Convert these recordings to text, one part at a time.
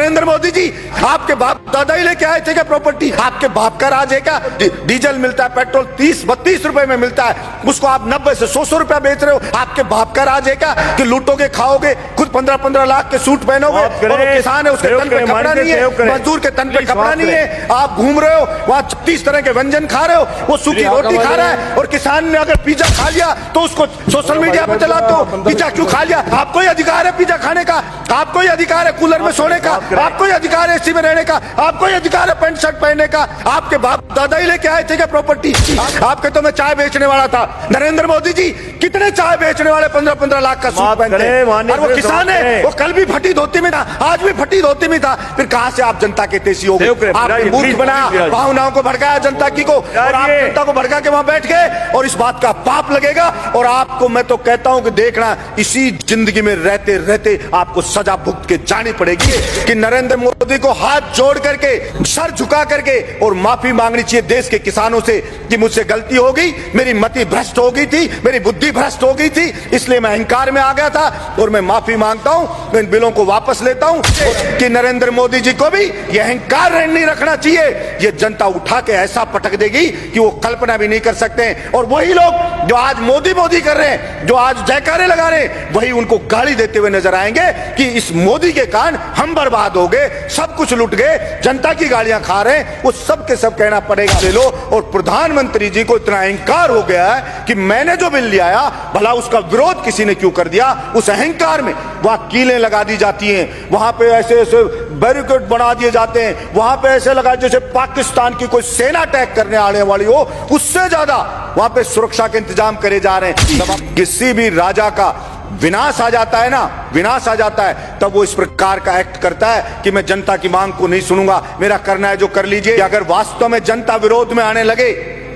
नरेंद्र मोदी जी, आपके बाप दादा ही लेके आए थे क्या प्रॉपर्टी? आपके बाप का राज है क्या? डीजल मिलता है, पेट्रोल 30-32 रुपए में मिलता है, उसको आप 90 से 100 रुपया बेच रहे हो। आपके बाप का राज है क्या कि लूटोगे, खाओगे, खुद 15-15 लाख के सूट पहनोगे और किसान है उसके तन पे कपड़ा नहीं है, मजदूर के तन पे कपड़ा नहीं है, आप घूम रहे हो वहां 36 तरह के व्यंजन खा रहे हो, वो सूखी रोटी खा रहा है। और किसान ने अगर पिज्जा खा लिया तो उसको सोशल मीडिया पे चलाते हो, पिज्जा क्यों खा लिया? आपको ही अधिकार है पिज्जा खाने का, आपको ही अधिकार है कूलर में सोने का, आपको ही अधिकार है एसी में रहने का, आपको ही अधिकार है पैंट शर्ट पहनने का। आपके बाप दादा ही लेके आए थे क्या प्रॉपर्टी? आपके तो मैं चाय बेचने वाला था। नरेंद्र मोदी जी, कितने चाय बेचने वाले 15-15 लाख का सूट पहनते हैं, और वो किसान है, वो कल भी फटी धोती में था, आज भी फटी धोती में था। फिर कहां से आप जनता के तेजी हो गए? आपने मूर्ख बनाया, भावनाओं को भड़काया जनता की को, और आप जनता को भड़का के वहां बैठ गए, और इस बात का पाप लगेगा। और आपको मैं तो कहता हूं कि देखना, इसी जिंदगी में रहते रहते आपको सजा भुगत के जानी पड़ेगी कि नरेंद्र मोदी को हाथ जोड़ करके, सर झुका करके और माफी मांगनी चाहिए देश के किसानों से कि मुझसे गलती हो गई, मेरी मति भ्रष्ट हो गई थी, मेरी बुद्धि भ्रष्ट हो गई थी, इसलिए मैं अहंकार में आ गया था और मैं माफी मांगता हूं, इन बिलों को वापस लेता हूं। कि नरेंद्र मोदी जी को भी यह अहंकार नहीं रखना चाहिए, ये जनता उठा के ऐसा पटक देगी कि वो कल्पना भी नहीं कर सकते। और वही लोग जो आज मोदी मोदी कर रहे हैं, जो आज जयकारे लगा रहे हैं, वही उनको गाली देते हुए नजर आएंगे कि इस मोदी के कारण हम बर्बाद हो गए, सब कुछ लुट गए, जनता की गालियां खा रहे हैं। वो सब के सब कहना पड़ेगा ले लो। और प्रधानमंत्री जी को इतना अहंकार हो गया है कि मैंने जो बिल लिया भला उसका विरोध किसी ने क्यों कर दिया? उस अहंकार में वहां कीलें लगा दी जाती हैं, वहां पे ऐसे ऐसे बैरिकेड बना दिए जाते हैं, वहां पे ऐसे लगा जैसे पाकिस्तान की कोई सेना अटैक करने आने वाली हो, उससे ज्यादा वहां पे सुरक्षा के इंतजाम करे जा रहे हैं। किसी भी राजा का विनाश आ जाता है ना, विनाश आ जाता है, तब वो इस प्रकार का एक्ट करता है कि मैं जनता की मांग को नहीं सुनूंगा, मेरा करना है जो कर लीजिए। अगर वास्तव में जनता विरोध में आने लगे,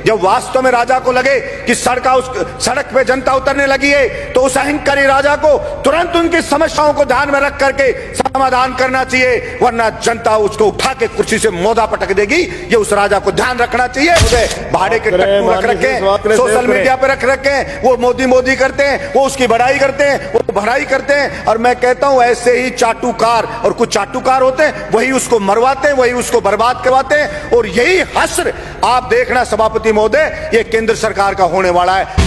जब वास्तव में राजा को लगे कि सड़क पे जनता उतरने लगी है, तो उस अहंकारी राजा को तुरंत उनकी समस्याओं को ध्यान में रख करके समाधान करना चाहिए, वरना जनता उसको उठा के कुर्सी से मोदा पटक देगी। ये उस राजा को ध्यान रखना चाहिए। भाड़े के टट्टू रख रखे, सोशल मीडिया पे रख रखे, वो मोदी मोदी करते हैं, वो उसकी बढ़ाई करते हैं, वो बढ़ाई करते हैं। और मैं कहता हूं ऐसे ही चाटुकार, और कुछ चाटुकार होते हैं, वही उसको मरवाते हैं, वही उसको बर्बाद करवाते हैं। और यही हश्र आप देखना सभापति महोदय, ये केंद्र सरकार का होने वाला है।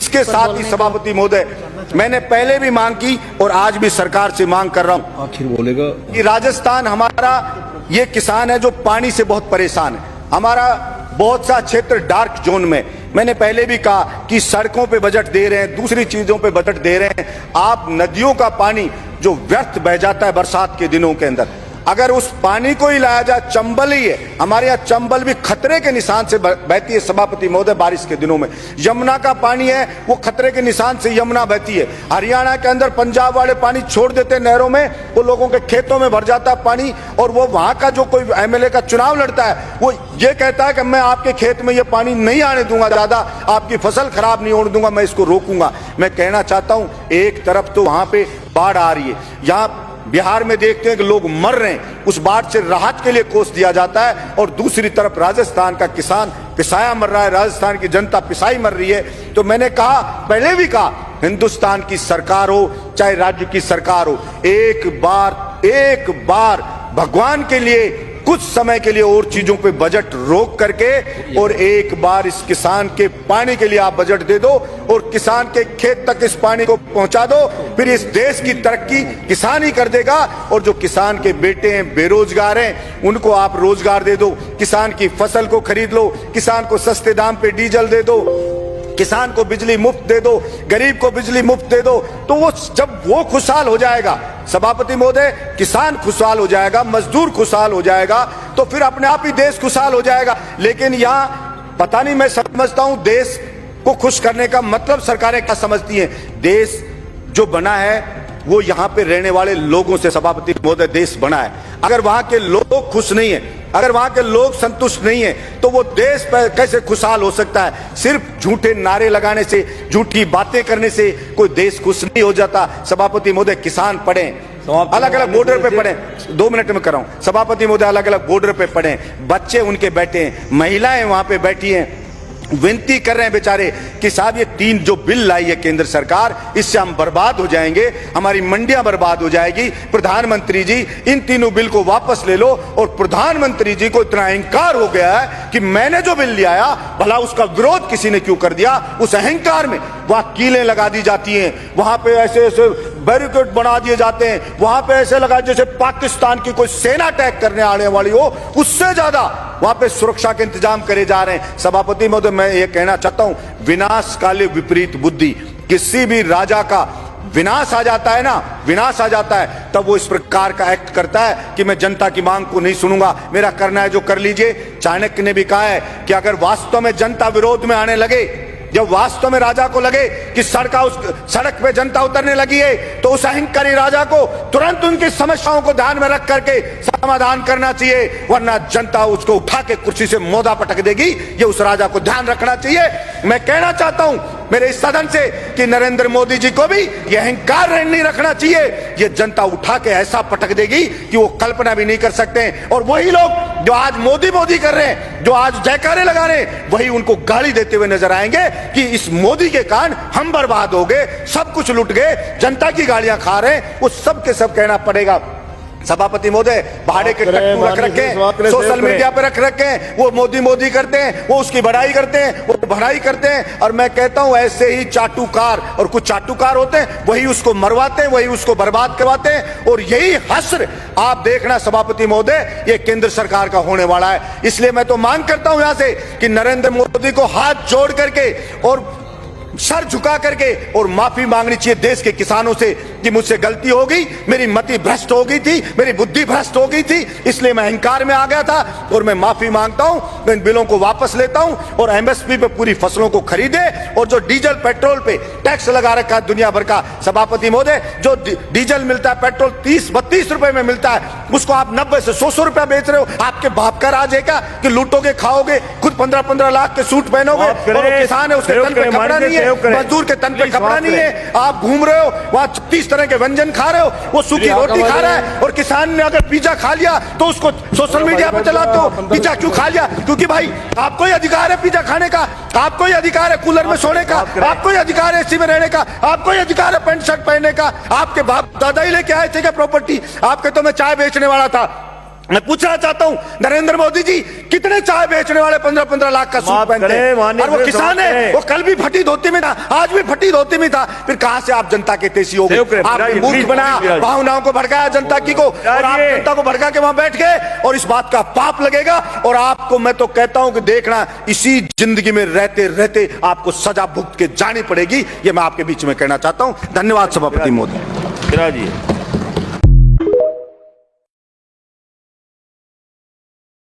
इसके साथ ही सभापति महोदय, मैंने पहले भी मांग की और आज भी सरकार से मांग कर रहा हूं, आखिर बोलेगा कि राजस्थान हमारा ये किसान है जो पानी से बहुत परेशान है, हमारा बहुत सा क्षेत्र डार्क जोन में। मैंने पहले भी कहा कि सड़कों पे बजट दे रहे हैं, दूसरी चीजों पे बजट दे रहे हैं, आप नदियों का पानी जो व्यर्थ बह जाता है बरसात के दिनों के अंदर, अगर उस पानी को ही लाया जाए, चंबल ही है हमारे यहाँ, चंबल भी खतरे के निशान से बहती है सभापति महोदय बारिश के दिनों में। यमुना का पानी है वो खतरे के निशान से यमुना बहती है। हरियाणा के अंदर पंजाब वाले पानी छोड़ देते हैं नहरों में, वो लोगों के खेतों में भर जाता है पानी, और वो वहां का जो कोई एमएलए का चुनाव लड़ता है वो ये कहता है कि मैं आपके खेत में ये पानी नहीं आने दूंगा, ज्यादा आपकी फसल खराब नहीं होने दूंगा, मैं इसको रोकूंगा। मैं कहना चाहता हूं, एक तरफ तो वहां पे बाढ़ आ रही है, यहाँ बिहार में देखते हैं कि लोग मर रहे हैं, उस बाढ़ से राहत के लिए कोस दिया जाता है, और दूसरी तरफ राजस्थान का किसान पिसाया मर रहा है, राजस्थान की जनता पिसाई मर रही है। तो मैंने कहा, पहले भी कहा, हिंदुस्तान की सरकार हो चाहे राज्य की सरकार हो, एक बार भगवान के लिए कुछ समय के लिए और चीजों पे बजट रोक करके, और एक बार इस किसान के पानी के लिए आप बजट दे दो और किसान के खेत तक इस पानी को पहुंचा दो, फिर इस देश की तरक्की किसान ही कर देगा। और जो किसान के बेटे हैं, बेरोजगार हैं, उनको आप रोजगार दे दो, किसान की फसल को खरीद लो, किसान को सस्ते दाम पे डीजल दे दो, किसान को बिजली मुफ्त दे दो, गरीब को बिजली मुफ्त दे दो, तो वो जब वो खुशहाल हो जाएगा सभापति महोदय, किसान खुशहाल हो जाएगा, मजदूर खुशहाल हो जाएगा, तो फिर अपने आप ही देश खुशहाल हो जाएगा। लेकिन यहाँ पता नहीं, मैं समझता हूं देश को खुश करने का मतलब सरकारें क्या समझती हैं। देश जो बना है वो यहाँ पे रहने वाले लोगों से सभापति महोदय देश बना है। अगर वहां के लोग खुश नहीं है, अगर वहां के लोग संतुष्ट नहीं है, तो वो देश पर कैसे खुशहाल हो सकता है? सिर्फ झूठे नारे लगाने से, झूठी बातें करने से कोई देश खुश नहीं हो जाता। सभापति महोदय, किसान पढ़े, अलग अलग बॉर्डर पे पढ़े, 2 मिनट में कर रहा हूं सभापति महोदय, अलग अलग बॉर्डर पे पढ़े, बच्चे उनके बैठे हैं, महिलाएं वहां पे बैठी हैं, विनती कर रहे हैं बेचारे कि साहब ये 3 जो बिल लाई है केंद्र सरकार, इससे हम बर्बाद हो जाएंगे, हमारी मंडियां बर्बाद हो जाएगी। प्रधानमंत्री जी इन तीनों बिल को वापस ले लो। और प्रधानमंत्री जी को इतना अहंकार हो गया है कि मैंने जो बिल ले आया, भला उसका विरोध किसी ने क्यों कर दिया। उस अहंकार में वहां कीलें लगा दी जाती हैं, वहां पे ऐसे ऐसे बैरिकेड बना दिए जाते हैं, वहां पे ऐसे लगा जैसे पाकिस्तान की कोई सेना अटैक करने आने वाली हो, उससे ज्यादा वहां पे सुरक्षा के इंतजाम करे जा रहे हैं। सभापति महोदय, मैं ये कहना चाहता हूं, विनाश काले विपरीत बुद्धि। किसी भी राजा का विनाश आ जाता है ना, विनाश आ जाता है, तब वो इस प्रकार का एक्ट करता है कि मैं जनता की मांग को नहीं सुनूंगा, मेरा करना है जो कर लीजिए। चाणक्य ने भी कहा है कि अगर वास्तव में जनता विरोध में आने लगे, जब वास्तव में राजा को लगे कि सड़क पे जनता उतरने लगी है, तो उस अहंकारी राजा को तुरंत उनकी समस्याओं को ध्यान में रख करके समाधान करना चाहिए, वरना जनता उसको उठा के कुर्सी से मोदा पटक देगी। ये उस राजा को ध्यान रखना चाहिए। मैं कहना चाहता हूं मेरे इस सदन से कि नरेंद्र मोदी जी को भी ये अहंकार नहीं रखना चाहिए। ये जनता उठा के ऐसा पटक देगी कि वो कल्पना भी नहीं कर सकते। और वही लोग जो आज मोदी मोदी कर रहे हैं, जो आज जयकारे लगा रहे हैं, वही उनको गाली देते हुए नजर आएंगे कि इस मोदी के कारण हम बर्बाद हो गए, सब कुछ लुट गए, जनता की गालियां खा रहे हैं। वो सब के सब कहना पड़ेगा। सभापति महोदय, भाड़े के टट्टू रख रखे, सोशल मीडिया पे रख रखे, वो मोदी मोदी करते हैं, वो उसकी बड़ाई करते हैं, वो भड़ाई करते हैं। और मैं कहता हूं ऐसे ही चाटुकार, और कुछ चाटुकार होते हैं, वही उसको मरवाते हैं, वही उसको बर्बाद करवाते हैं। और यही हश्र आप देखना सभापति महोदय, ये केंद्र सरकार का होने वाला है। इसलिए मैं तो मांग करता हूं यहां से कि नरेंद्र मोदी को हाथ जोड़ करके और सर झुका करके और माफी मांगनी चाहिए देश के किसानों से कि मुझसे गलती हो गई, मेरी मति भ्रष्ट हो गई थी, मेरी बुद्धि भ्रष्ट हो गई थी, इसलिए मैं अहंकार में आ गया था और मैं माफी मांगता हूं। मैं इन बिलों को वापस लेता हूं और एमएसपी पे पूरी फसलों को खरीदे। और जो डीजल पेट्रोल पे टैक्स लगा रखा है दुनिया भर का, सभापति महोदय, जो डीजल मिलता है, पेट्रोल 30-32 रुपए में मिलता है, उसको आप 90 से 100 रुपया बेच रहे हो। आपके बाप का राज है क्या कि लूटोगे, खाओगे, खुद 15-15 लाख के सूट पहनोगे, और किसान है उसके तन पे कपड़ा नहीं है, मजदूर के तन पे कपड़ा नहीं है, आप घूम रहे हो वहां 30 तरह के व्यंजन खा रहे हो, वो सूखी रोटी खा रहा है। और किसान ने अगर पिज्जा खा लिया तो उसको सोशल मीडिया पे चलाते हो, पिज्जा क्यों खा लिया? क्योंकि भाई आपको ही अधिकार है पिज्जा खाने का, आपको ही अधिकार है कूलर में सोने का, आपको ही अधिकार है एसी में रहने का, आपको ही अधिकार है पैंट शर्ट पहनने का। आपके बाप दादा ही लेके आए थे क्या प्रॉपर्टी? आपके तो मैं चाय बेचने वाला था। मैं पूछना चाहता हूं नरेंद्र मोदी जी, कितने चाय बेचने वाले 15-15 लाख का सूट पहनते हैं? और वो किसान है, वो कल भी फटी धोती में था, आज भी फटी धोती में था। फिर कहां से आप जनता के तेजी हो गए? आपने मूर्ख बनाया, भावनाओं को भड़काया जनता की को, और आप जनता को भड़का के वहां बैठ गए। और इस बात का पाप लगेगा। और आपको मैं तो कहता हूं कि देखना, इसी जिंदगी में रहते रहते आपको सजा भुगत के जानी पड़ेगी। ये मैं आपके बीच में कहना चाहता हूं। धन्यवाद सभापति महोदय।